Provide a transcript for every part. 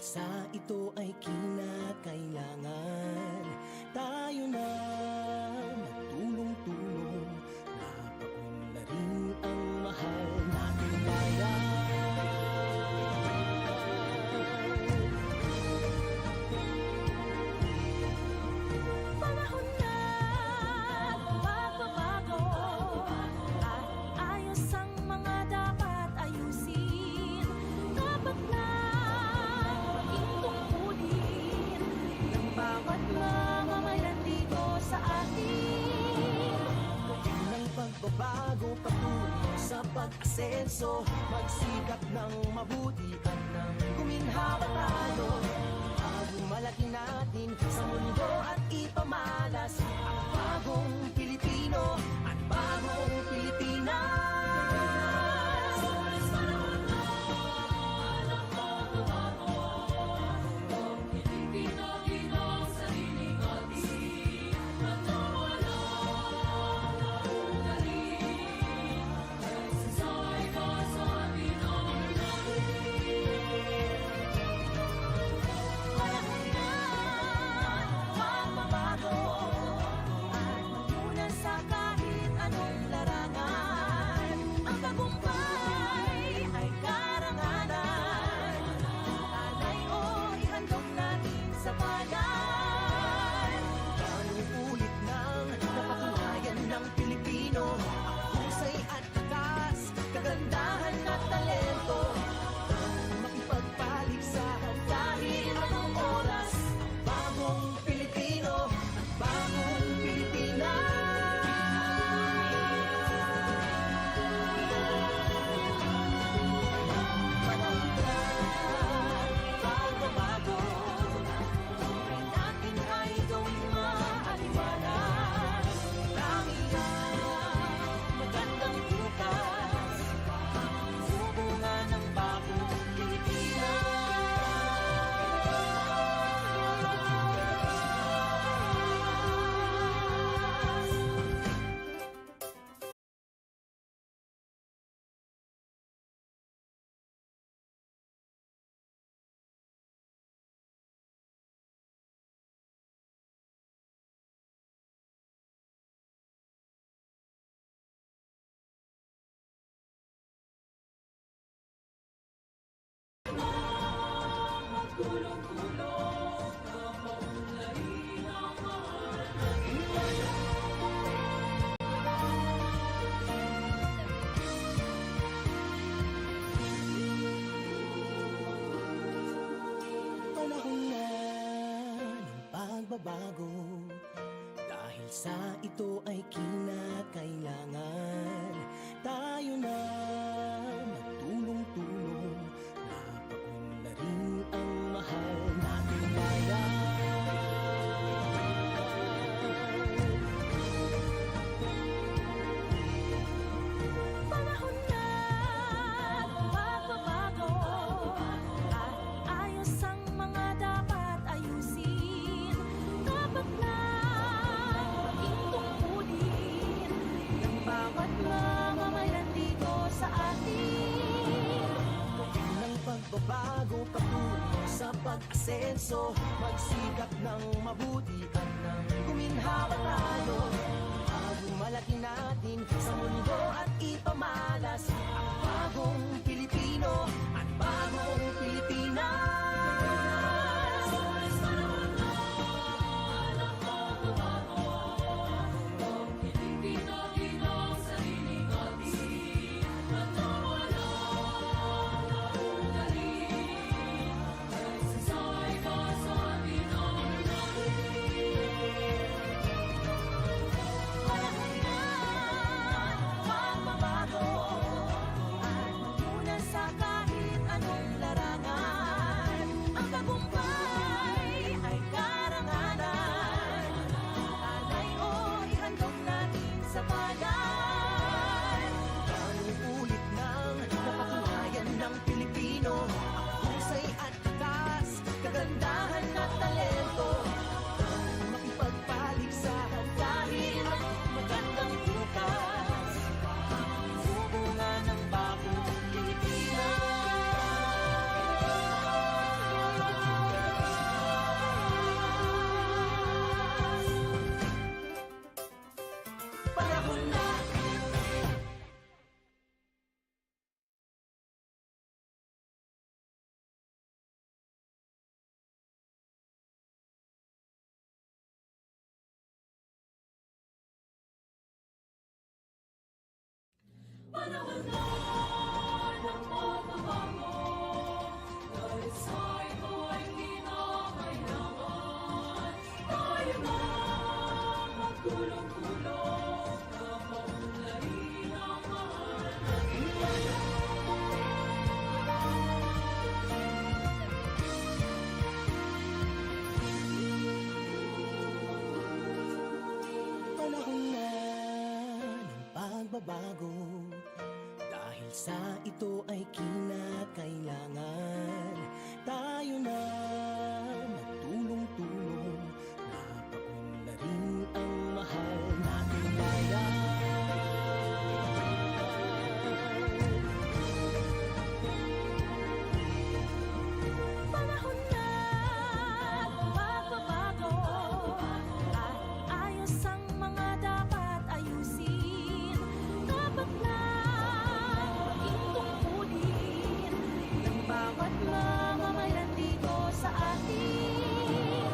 sa ito ay kinakailangan tayo na magtulong-tulong, napaunlarin ang mahal nating bayan. Panahon na magbabago at ayos ang mga dapat ayusin. Dapat na maging tungkulin ng bawat mamamayan dito sa atin. Gawin ng pagbabago patungo sa pag-asenso, magsikap ng mabuti at nang guminhawa tayo. Malaki natin sa mundo at ipamalas ang bagong Pilipino at bagong Pilipinas. Panahon na ng pagbabago, ang Pilipino ginong sariling atin. Nagtawala ng ugali, nagsasay ka sa Pinoy natin. Kagandahan at talento ang makipagpaligsahan dahil anong oras ang bagong Pilipino at bagong Pilipinas. Pagbabago, tuloy natin ay gawing maaliwalas. Marami na magandang bukas, bunga ng bagong Pilipinas. Magtulong-tulong na maunlarin ang mahal natin. Panahon na ng pagbabago, dahil sa ito ay kinakailangan tayo na magtulong-tulong, napaunlarin ang mahal nating bayan. Panahon na magbabago at ayos ang mga dapat ayusin. Dapat na maging tungkulin ng bawat mamamayan dito sa atin. Gawin ng pagbabago patungo sa pag-asenso, magsikap ng mabuti at nang guminhawa tayo. Malaki natin sa mundo at ipamalas ang bagong Pilipino at bagong Pilipinas. Panahon na ng pagbabago, ang Pilipino ginong sariling atin. Nagtawala ng ugali, nagsasay ka sa Pinoy natin. Panahon na magbago. Dahil sa ito ay kinakailangan tayo na magtulong-tulong. Napaunlarin ang mahal nating bayan. Panahon na magbabago at ayos ang mga dapat ayusin. Dapat na maging tungkulin ng bawat mamamayan dito sa atin.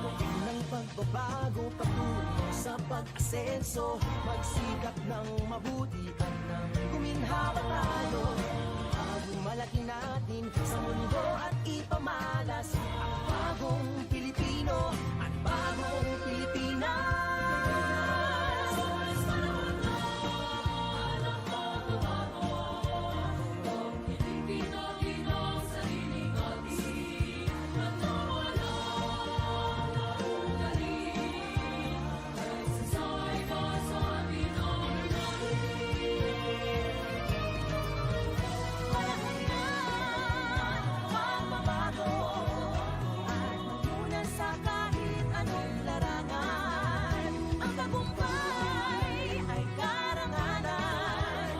Gawin ng pagbabago patungo sa pag-asenso. Magsikap ng mabuti at nang guminhawa tayo. Malaki natin sa mundo at ipamalas ang bagong Pilipino at bagong Pilipinas. Panahon na ng pagbabago, ang Pilipino ang sariling atin. Nagtawala ng ugali, nagsasay pa sa binawal natin. Panahon na magbabago at magmula sa kahit anong larangan. Ang tagumpay ay karangalan.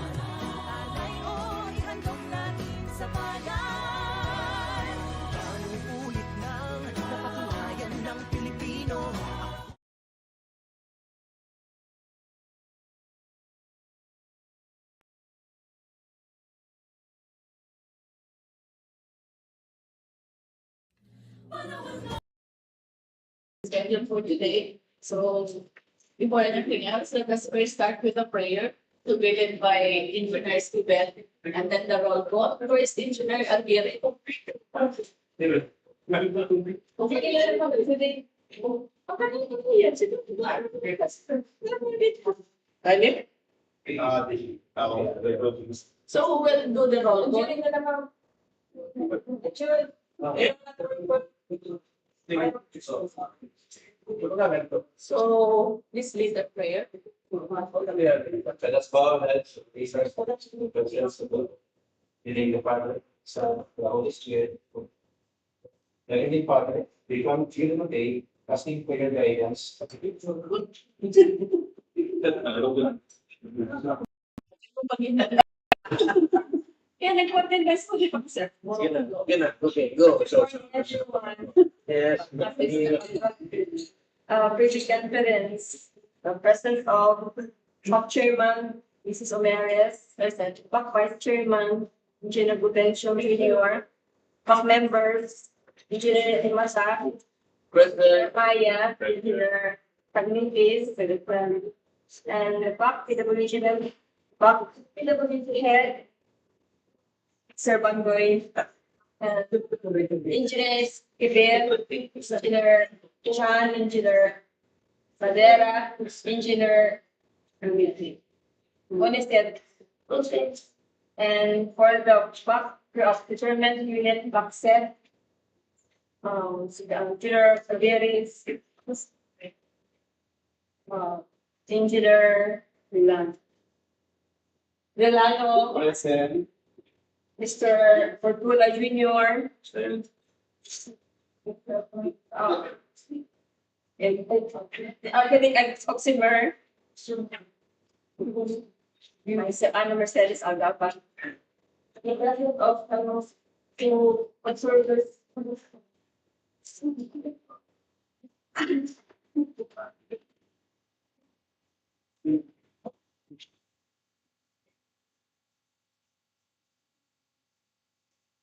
Alay o ihandog natin sa bayan. Anong ulit ng napatunayan ng Pilipino. Schedule for today. So before anything else, let us first start with a prayer to be led by Engineer Steven and then the roll call. First, Engineer Aguirre. Okay, so who will do the roll call? So please lead the prayer. Let us bow our heads, raise our hands to the presence of God. In the name of the Father, Son, and the Holy Spirit. Heavenly Father, we come to you today, asking for your guidance. Yeah, nag-content guys ko di pa sir. Okay, go. Everyone. Yes. President Perez, the President of BAC Chairman, Mrs. Omeres, President, BAC Vice Chairman, Engineer Butencio Jr., BAC members, Engineer Imasa, Engineer Maya, Engineer Tagnitis, and the BAC PWG Head, Sir Bangoy, Engineers Kibir, Engineer Chan, Engineer Madera, Engineer Honested. And for the back of determined unit back set, Engineer Saveris, Engineer Delano, Mr. Fortuna Junior, and the academic Oximer, Ana Mercedes Agapa, the president of to observers.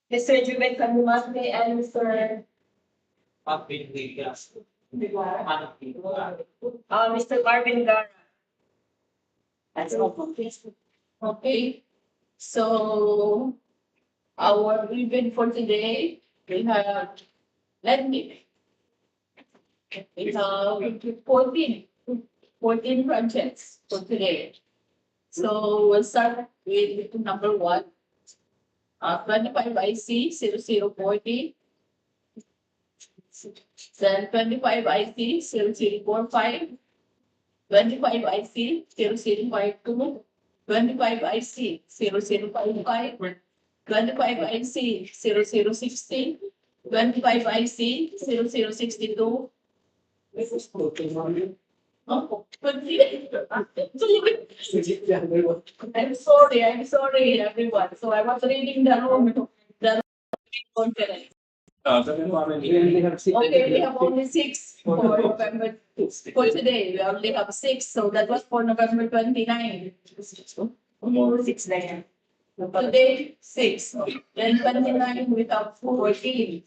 Mr. Juven Kamumate and Mr. Mr. Marvin Gara. That's all. Okay. So our event for today, we have, let me. We have 14 projects for today. So we'll start with number 1. 25 IC 0040. Then 25 IC 0045. 25 IC 0052. 25 IC 0055, 25 IC 0016, 25 IC 0062. Oh, I'm sorry, everyone. So I was reading the room conference. Okay, we have only 6 for November. For today, we only have 6, so that was for November 29. 6 na yan. Today, 6. Then 29, we have 14.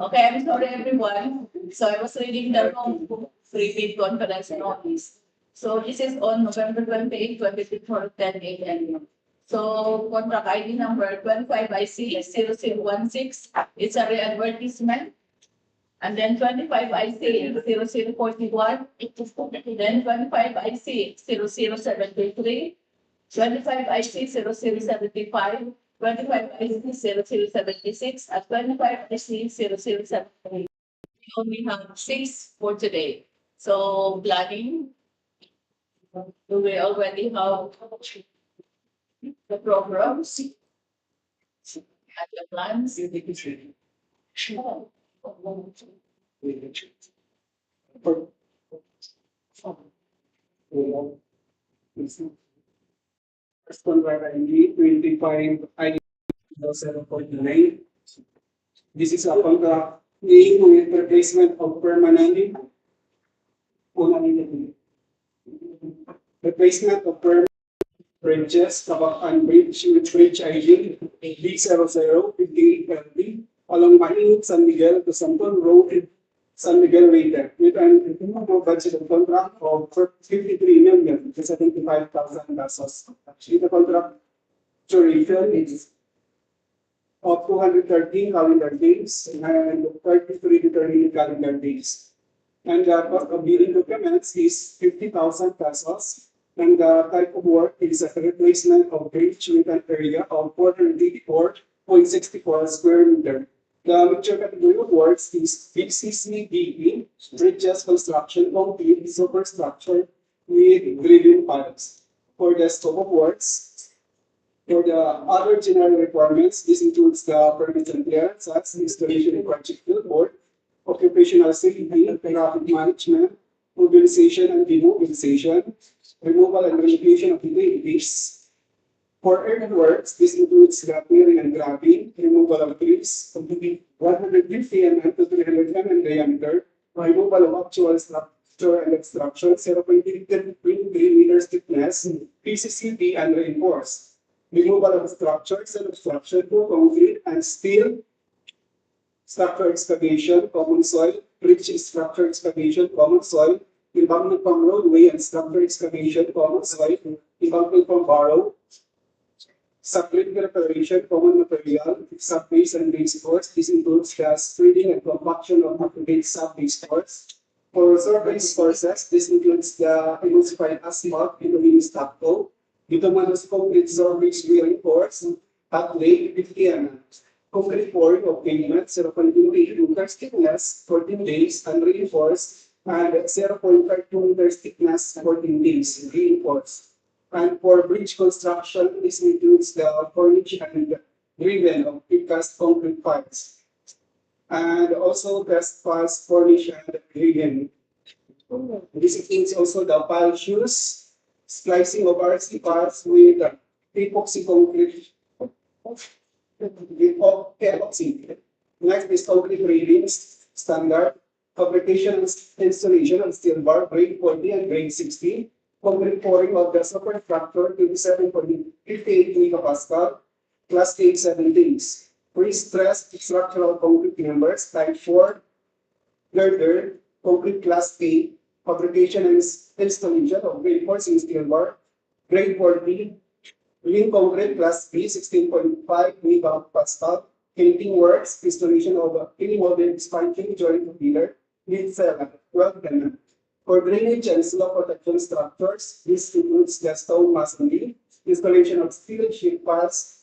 Okay, I'm sorry everyone. So I was reading the wrong repeat conference notice. So this is on November 28, 2024, 10 a.m. So contract ID number 25 IC 0016, it's a re-advertisement. And then 25 IC 0041, then 25 IC 0073, 25 IC 0075, 25 IC 0076, at 25 IC 0078. We only have 6 for today. So planning, do we already have the programs at the plans? First contract ID 25 ID 0749. This is a contract dealing with replacement of permanent replacement of permanent bridges, Tabacan Bridge with bridge ID B0058LP along Mahinit, San Miguel to Santon Road, San Miguel Rated, with an budget of contract of 53,075,000 pesos. Actually, the contract duration is of 213 calendar days and 33 determined calendar days. And the cost of bidding documents is 50,000 pesos. And the type of work is a replacement of bridge with an area of 484.64 square meter. The major category of works is BCCBE, bridges construction, complete superstructure with driven piles. For the scope of works, for the other general requirements, this includes the permits and clearances, installation of project billboard, occupational safety, traffic management, mobilization and demobilization, removal and relocation of debris. For earthworks, this includes the clearing and gravity, removal of trees, 150 mm to 300 mm diameter, removal of actual structure and obstruction, 0.3 meters thickness, PCCB and reinforced. Removal of structures and obstruction to concrete and steel, structure excavation, common soil, bridge structure excavation, common soil, embankment from roadway and structure excavation, common soil, embankment from barrow, subgrid preparation, common material, sub-base and base course. This includes the spreading and compaction of up-to-date sub-base course. For surface courses, this includes the emulsified asphalt, bitumen stock coat, bituminous concrete surface reinforced at lake 50 mm. Concrete pouring of pavement 0.2 meters thickness 14 days and reinforced, and 0.52 meters thickness 14 days reinforced. And for bridge construction, this includes the furnish and driven of precast concrete piles, and also test piles, furnish and driven. This includes also the pile shoes, splicing of RC piles with epoxy concrete with epoxy. Next is concrete railings, standard, fabrication and installation of steel bar, grade 40 and grade 60, concrete pouring of the superstructure 27.58 megapascal, class A 7 days. Pre-stressed structural concrete members, type 4, girder, concrete class A, fabrication and installation of grade 4 steel bar, grade 40, Lean concrete class B 16.5 megapascal, painting works, installation of a pre-molded expansion joint pillar, mid 7, 12 mm. For drainage and slope protection structures, this includes the stone masonry, installation of steel sheet piles,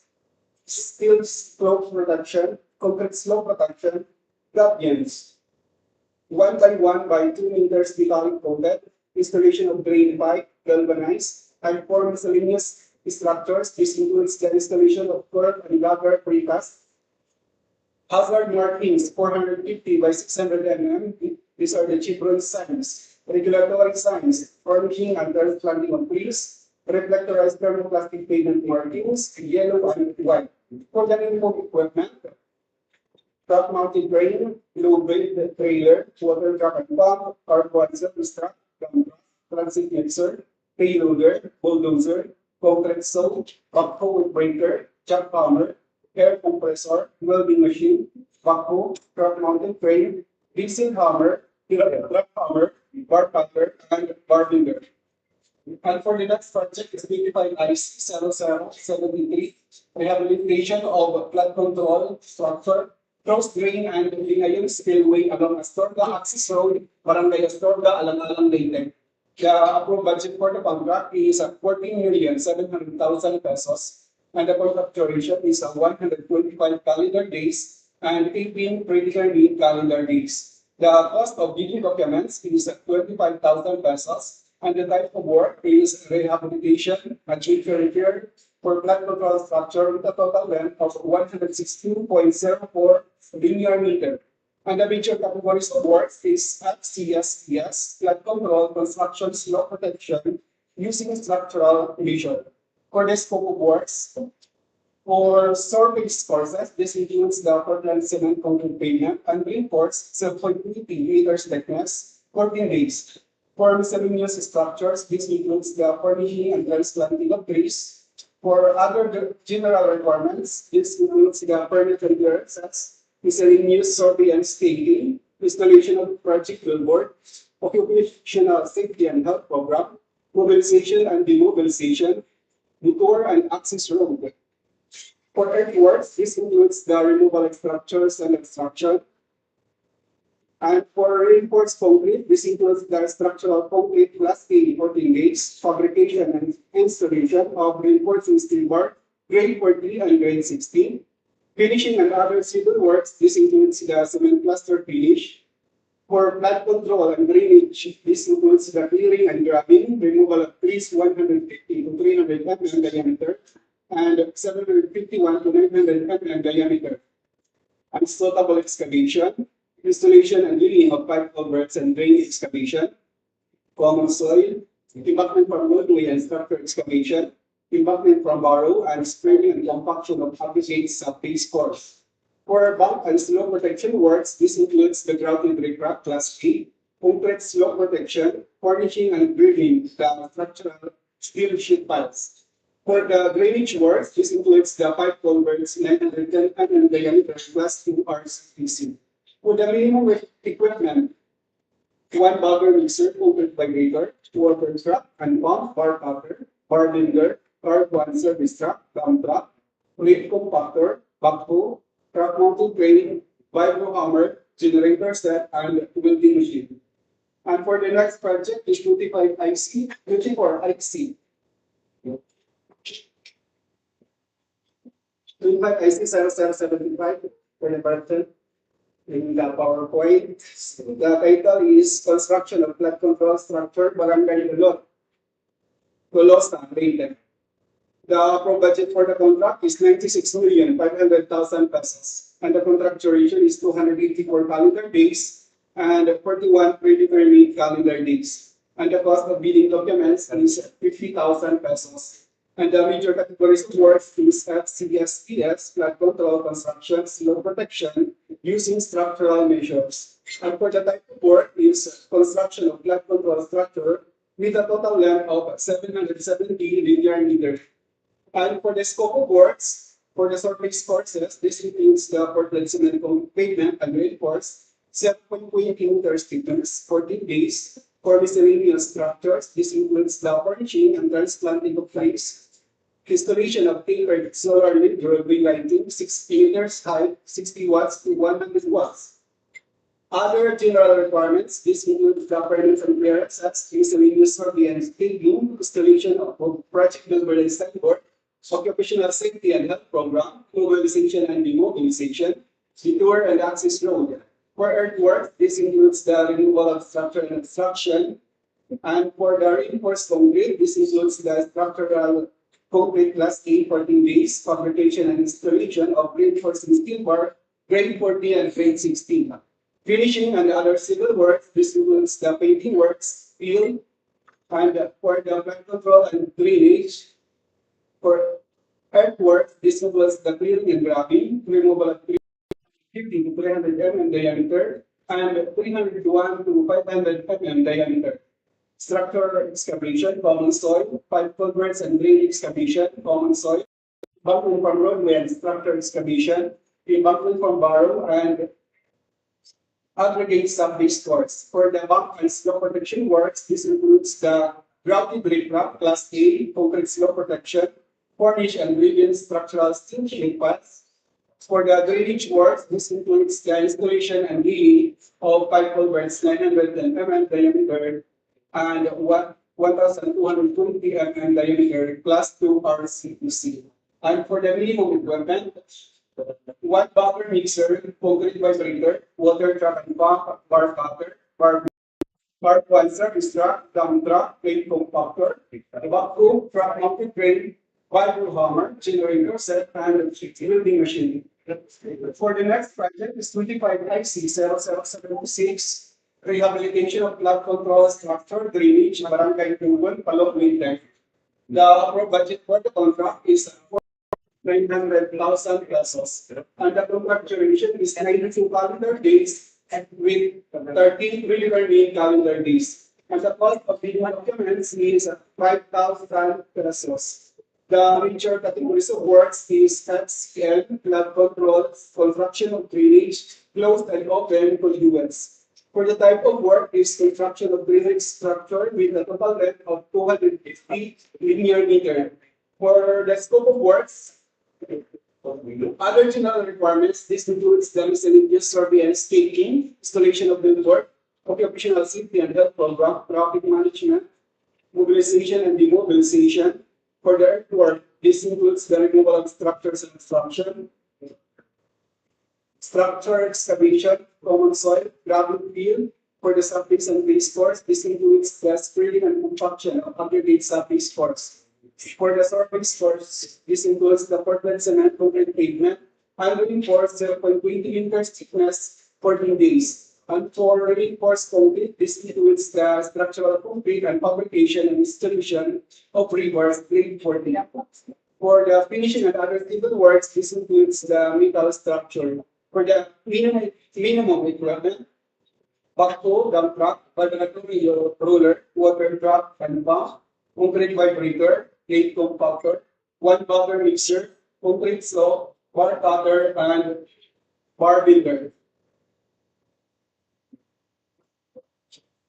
steel slope protection, concrete slope protection, gabions, 1 by 1 by 2 meters metallic coated, installation of drain pipe, galvanized, And for miscellaneous structures, this includes the installation of curb and gutter precast, hazard markings 450 by 600 mm. These are the chevron signs. Regulatory signs, furnishing and earth planting of trees, reflectorized thermoplastic pavement markings, yellow and white. For the minimum equipment, truck mounted crane, low grade trailer, water truck and pump, car service truck, dump truck, transit mixer, payloader, bulldozer, concrete saw, backhoe with breaker, jackhammer, air compressor, welding machine, backhoe, truck mounted crane, diesel hammer, truck hammer, bar cutter, and bar builder. And for the next project is 25 IC 0073, rehabilitation of flood control structure, cross drain and Lingayon spillway along Astorga Access Road, Barangay Astorga, Alang-Alang, Leyte. The approved budget for the contract is 14,700,000 pesos, and the contract duration is 125 calendar days and 18 predetermined calendar days. The cost of bidding documents is 25,000 pesos, and the type of work is rehabilitation and repair for flood control structure with a total length of 116.04 linear meter. And the major categories of works is FCSPS, flood control, construction, slope protection, using structural measure. For the scope of works, for surface courses, this includes the Portland cement concrete pavement and reinforced 7.3 meters thickness, 14 days. For miscellaneous structures, this includes the furnishing and transplanting of trees. For other general requirements, this includes the permit clearances, miscellaneous survey and staging, installation of project billboard, occupational safety and health program, mobilization and demobilization, detour and access road. For earthworks, this includes the removal of structures and extraction. And for reinforced concrete, this includes the structural concrete class A 14 gauge, fabrication and installation of reinforcing steel bar, grade 40 and grade 16. Finishing and other civil works, this includes the cement plaster finish. For flood control and drainage, this includes the clearing and grubbing, removal of trees 150 to 300 mm diameter and 751 to 900 mm diameter. And suitable excavation, installation and drilling of pipe culverts and drain excavation, common soil, embankment from roadway and structure excavation, embankment from barrow, and spreading and compaction of aggregates of base course. For bank and slope protection works, this includes the grouted riprap class A, concrete slope protection, furnishing and grading the structural steel sheet piles. For the drainage works, this includes the pipe culverts 910 mm diameter class 2 RCPC. For the minimum equipment, one bagger mixer, concrete vibrator, water truck and pump, bar cutter, bar builder, car service truck, dump truck, leaf compactor, backhoe, truck mounted crane, vibro hammer, generator set, and welding machine. And for the next project is 25 IC, 24 IC. 25 IC 0075 for the project. In the PowerPoint, the title is Construction of Flood Control Structure, Barangay Lulot, Tolosa, Leyte. The approved budget for the contract is 96,500,000 pesos, and the contract duration is 284 calendar days and 41 predetermined calendar days. And the cost of bidding documents is 50,000 pesos. And the major categories of work is FCSPS, flood control, construction, slope protection, using structural measures. And for the type of work is construction of flood control structure with a total length of 770 linear meters. And for the scope of works, for the surface courses, this includes the Portland cement pavement and reinforced 7.20 meters thickness, 14 days. For miscellaneous structures, this includes the furnishing and transplanting of trees, installation of tapered solar durable lighting, 60 meters high, 60 watts to 100 watts. Other general requirements, this includes the permits and clearances, miscellaneous survey and staging, installation of project billboard and signboard, occupational safety and health program, mobilization and demobilization, detour and access road. For earthwork, this includes the removal of structure and obstruction, And for the reinforced concrete, this includes the structural concrete class A 14 days, fabrication and installation of reinforcing steel bar, grade 14 and grade 16. Finishing and other civil works, this includes the painting works, field, and for the flood control and drainage. For earthworks, this includes the clearing and gravity, removal of 50 to 300 mm diameter, and 301 to 500 mm diameter. Structural excavation, common soil, pipe culverts and drain excavation, common soil, bunkering from roadway and structure excavation, bunkering from barrow, and aggregate sub-base works. For the bank and slope protection works, this includes the gravity riprap, class A, concrete slope protection, cornice and ribbon structural steel sheet pads. For the drainage works, this includes the installation and laying of pipe culverts 910 mm diameter and 1,220 mm diameter, class 2 RCPC. And for the minimum equipment, one buffer mixer, concrete vibrator, water truck and pump, bar cutter, bar one service truck, dump truck, plate compactor, vacuum, truck mounted crane, Bible hammer, generator set, and building machine. For the next project is 25 IC 0076, rehabilitation of flood control structure, drainage, barangay Tugon, Palok, Leyte. The approved budget for the contract is 900,000 pesos. And the contract duration is 92 calendar days with 13 regular calendar days. And the cost of the documents is 5,000 pesos. The major categories of works is FCN, flood control, construction of drainage, closed and open conduits. For the type of work is construction of drainage structure with a total length of 250 linear meter. For the scope of works, other general requirements, this includes the miscellaneous survey and staking, installation of billboard, occupational safety and health program, traffic management, mobilization and demobilization. For the earthwork, this includes the removal of structures and construction, structure excavation, common soil, gravel field. For the sub-base and base course, this includes the spreading and compaction of aggregate sub-base course. For the surface course, this includes the Portland cement concrete pavement, and reinforced 0.20 meters thickness 14 days. And for reinforced concrete, this includes the structural concrete and fabrication and installation of reverse grade 40. For the finishing and other civil works, this includes the metal structure. For the minimum equipment, backhoe, dump truck, laboratory roller, water truck and pump, concrete vibrator, plate compactor, one buffer mixer, concrete saw, bar cutter, and bar builder.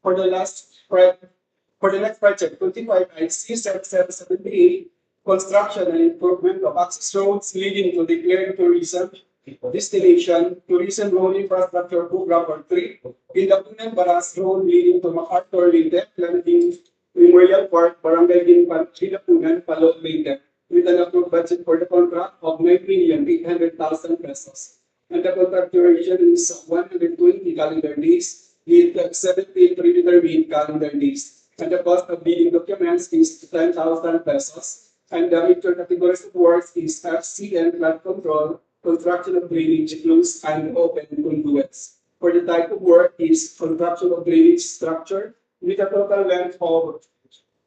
For the next project, 25 IC 7778, construction and improvement of access roads leading to declared tourism destination, tourism road infrastructure program or 3, in the Punan Baras Road leading to MacArthur, Leyte, Landing Memorial Park, Barangay Ginpan, Punan, Palok, Leyte, with an approved budget for the contract of 9,800,000 pesos. And the contract duration is 120 calendar days with 17 predetermined calendar days. And the cost of bidding documents is 10,000 pesos. And the major categories of works is FCN, flood control, construction of drainage, closed and open conduits. For the type of work is construction of drainage structure with a total length of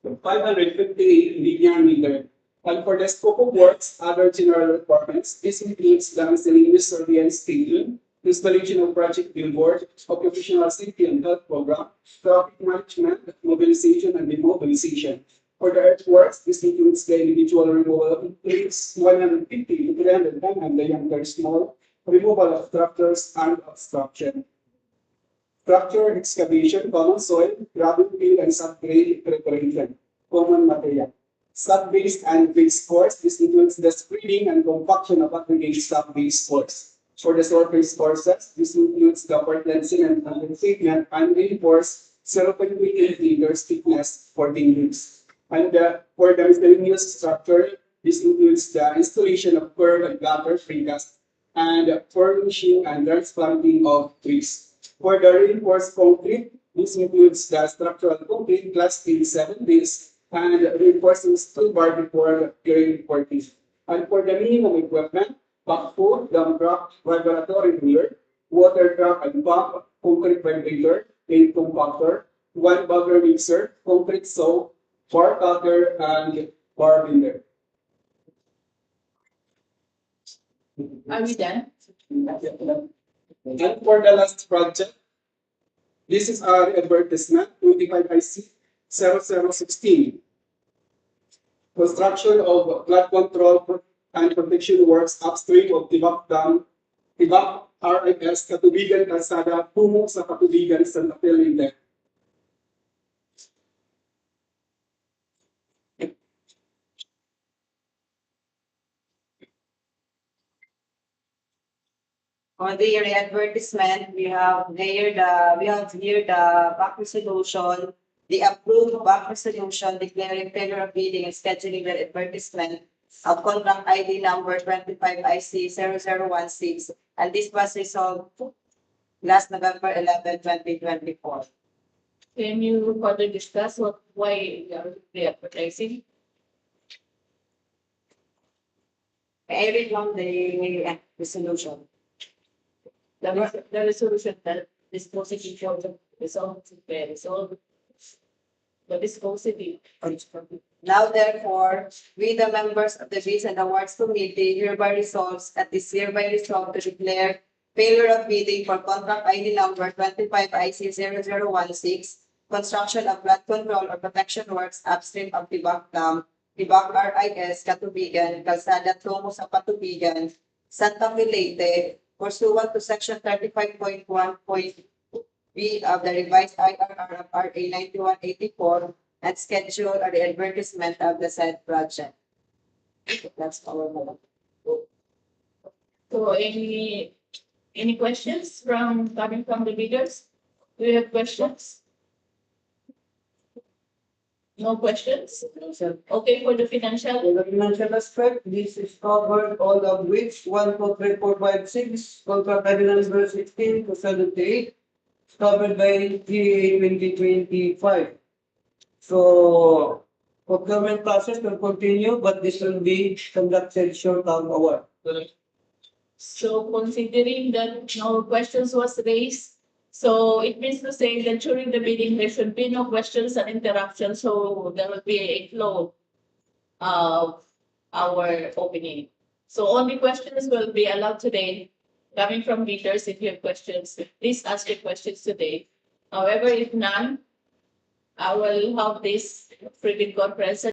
558 linear meter. And for the scope of works, other general requirements, this includes the miscellaneous survey and staking, installation of project billboard, occupational safety and health program, traffic management, mobilization and demobilization. For the earthworks, this includes the individual removal of plates 150 to 300 mm diameter small, removal of structures and obstruction. Structure excavation, common soil, gravel fill and subgrade preparation, common material. Sub-base and base course, this includes the spreading and compaction of aggregate sub-base course. For the surface courses, this includes the Portland cement pavement and reinforced 0.8 meters thickness 14 inches. And for the miscellaneous structure, this includes the installation of curb and gutter precast and furnishing and transplanting of trees. For the reinforced concrete, This includes the structural concrete class A 7 days and reinforcing steel bar before grade 14. And for the minimum equipment, backhoe, dump truck, vibratory wheeler, water truck and pump, concrete vibrator, a compactor, one bagger mixer, concrete saw, bar cutter, and bar binder. Are we done? And for the last project, this is our advertisement, 25 IC 0016. Construction of flood control and protection works upstream of Tibak Dam, Tibak RIS, Katubigan, Calzada, Pumo sa Katubigan, Santa Fe, Linde. On the advertisement, we have here the back resolution, the approved back resolution declaring failure of bidding and scheduling the advertisement of contract ID number 25IC0016, and this was resolved last November 11, 2024. Can you further discuss why we are re-advertising? I read from the resolution. The resolution that dispositive for the resolved, resolved. The dispositive. Now therefore, we the members of the Bids and Awards Committee hereby resolves at this hereby resolved to declare failure of bidding for contract ID number 25IC0016, construction of flood control or protection works upstream of Tibak Dam, Tibak RIS, Katubigan, Calzada Tungo sa Katubigan, Santa Fe, Leyte, pursuant to section 35.1.b of the revised IRR of RA 9184 and schedule or the advertisement of the said project. That's our motion. So any questions coming from the bidders? Do you have questions? No questions? Okay, for the financial, For the financial aspect, this is covered, all of which 1, 2, 3, 4, 5, 6, contract ID number 16 to 78, is covered by GA 2025. So, procurement process will continue, but this will be conducted short-term award. so considering that no questions was raised, so it means to say that during the meeting, there should be no questions and interruptions, so there will be a flow of our opening. So only questions will be allowed today, coming from bidders. If you have questions, please ask your questions today. However, if none, I will have this pre-bid conference